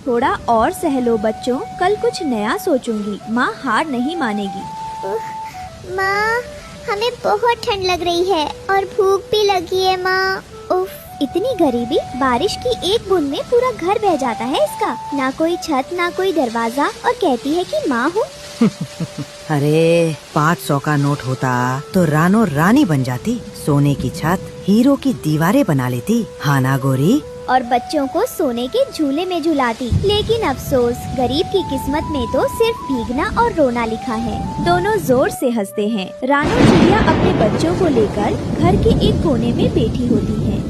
थोड़ा और सह लो बच्चों, कल कुछ नया सोचूंगी। माँ हार नहीं मानेगी। माँ, हमें बहुत ठंड लग रही है और भूख भी लगी है माँ। उफ, इतनी गरीबी, बारिश की एक बूंद में पूरा घर बह जाता है इसका। ना कोई छत ना कोई दरवाजा, और कहती है कि माँ हूँ। अरे 500 का नोट होता तो रानो रानी बन जाती, सोने की छत हीरो की दीवारें बना लेती। हाँ ना गोरी? और बच्चों को सोने के झूले में झुलाती। लेकिन अफसोस, गरीब की किस्मत में तो सिर्फ भीगना और रोना लिखा है। दोनों जोर से हंसते हैं। रानो चिड़िया अपने बच्चों को लेकर घर के एक कोने में बैठी होती है।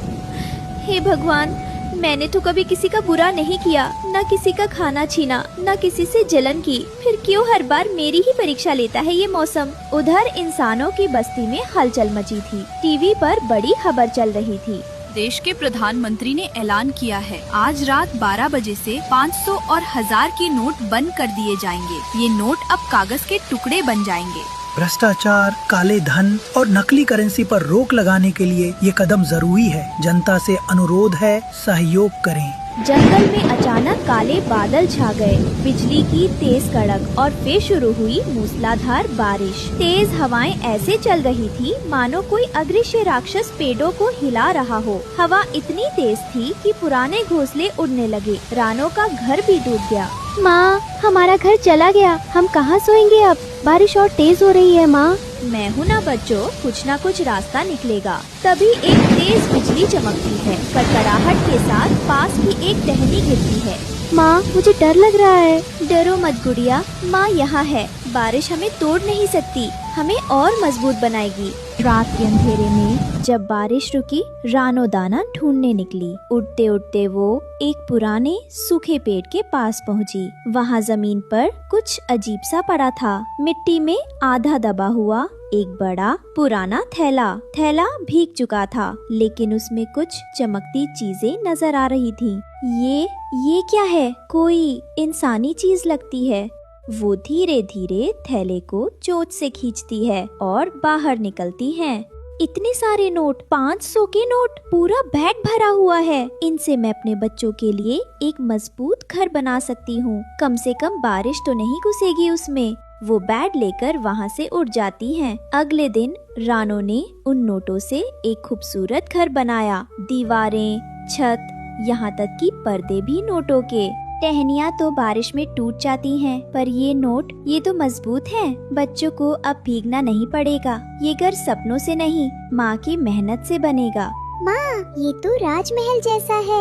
हे भगवान, मैंने तो कभी किसी का बुरा नहीं किया, न किसी का खाना छीना, न किसी से जलन की, फिर क्यों हर बार मेरी ही परीक्षा लेता है ये मौसम। उधर इंसानों की बस्ती में हलचल मची थी। टीवी पर बड़ी खबर चल रही थी। देश के प्रधानमंत्री ने ऐलान किया है, आज रात 12 बजे से 500 और 1000 के नोट बंद कर दिए जाएंगे। ये नोट अब कागज के टुकड़े बन जाएंगे। भ्रष्टाचार, काले धन और नकली करेंसी पर रोक लगाने के लिए ये कदम जरूरी है। जनता से अनुरोध है, सहयोग करें। जंगल में अचानक काले बादल छा गए, बिजली की तेज कड़क और फिर शुरू हुई मूसलाधार बारिश। तेज हवाएं ऐसे चल रही थी मानो कोई अदृश्य राक्षस पेड़ों को हिला रहा हो। हवा इतनी तेज थी कि पुराने घोंसले उड़ने लगे। रानो का घर भी डूब गया। माँ, हमारा घर चला गया, हम कहाँ सोएंगे अब? बारिश और तेज हो रही है माँ। मैं हूँ ना बच्चों, कुछ ना कुछ रास्ता निकलेगा। तभी एक तेज बिजली चमकती है। कड़कड़ाहट के साथ पास की एक टहनी गिरती है। माँ, मुझे डर लग रहा है। डरो मत गुड़िया, माँ यहाँ है। बारिश हमें तोड़ नहीं सकती, हमें और मजबूत बनाएगी। रात के अंधेरे में जब बारिश रुकी, रानो दाना ढूंढने निकली। उड़ते उड़ते वो एक पुराने सूखे पेड़ के पास पहुँची। वहाँ जमीन पर कुछ अजीब सा पड़ा था। मिट्टी में आधा दबा हुआ एक बड़ा पुराना थैला। थैला भीग चुका था, लेकिन उसमें कुछ चमकती चीजें नजर आ रही थी। ये क्या है? कोई इंसानी चीज लगती है। वो धीरे धीरे थैले को चोंच से खींचती है और बाहर निकलती है। इतने सारे नोट, 500 के नोट, पूरा बैग भरा हुआ है। इनसे मैं अपने बच्चों के लिए एक मजबूत घर बना सकती हूँ। कम से कम बारिश तो नहीं घुसेगी उसमें। वो बैग लेकर वहाँ से उड़ जाती हैं। अगले दिन रानो ने उन नोटों से एक खूबसूरत घर बनाया। दीवारें, छत, यहाँ तक कि पर्दे भी नोटों के। टहनियाँ तो बारिश में टूट जाती हैं, पर ये नोट, ये तो मजबूत हैं। बच्चों को अब भीगना नहीं पड़ेगा। ये घर सपनों से नहीं, माँ की मेहनत से बनेगा। माँ, ये तो राजमहल जैसा है।